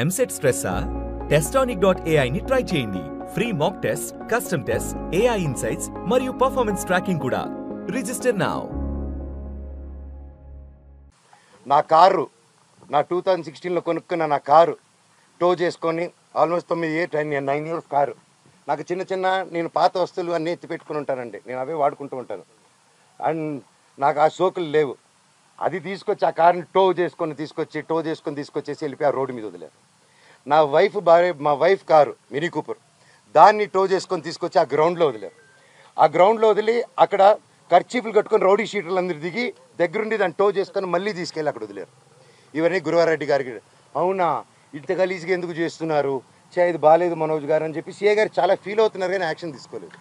EAMCET స్ట్రెస్సా? Testonic.ai ని try చేయండి. Free mock test, custom test, AI insights మరియు పర్ఫార్మెన్స్ ట్రాకింగ్ కూడా. Register now. నా కారు నా 2016లో కొనుక్కున్న నా కారు టో చేసుకొని ఆల్మోస్ట్ 9 ఇయర్స్ కారు. నాకు చిన్న నేను పాత వస్తువులు అన్నీ ఎత్తి పెట్టుకుని ఉంటానండి. నేను అవే వాడుకుంటూ ఉంటాను. అండ్ నాకు ఆ సోకులు లేవు. అది తీసుకొచ్చి ఆ కార్ని టో చేసుకొని తీసుకొచ్చేసి వెళ్ళిపోయి ఆ రోడ్డు మీద వదిలేరు. మా వైఫ్ కారు మినీ కూపర్, దాన్ని టో చేసుకొని తీసుకొచ్చి ఆ గ్రౌండ్లో వదిలేరు. ఆ గ్రౌండ్లో వదిలి అక్కడ ఖర్చీపులు కట్టుకొని రౌడీ షీటర్లు అందరూ దిగి దగ్గరుండి దాన్ని టో చేసుకొని మళ్ళీ తీసుకెళ్ళి అక్కడ వదిలేరు. ఇవన్నీ గురువారెడ్డి గారికి అవునా ఇంత గలీజ్గా ఎందుకు చేస్తున్నారు, ఇది బాగాలేదు మనోజ్ గారు అని చెప్పి సీఏ గారు చాలా ఫీల్ అవుతున్నారు కానీ యాక్షన్ తీసుకోలేదు.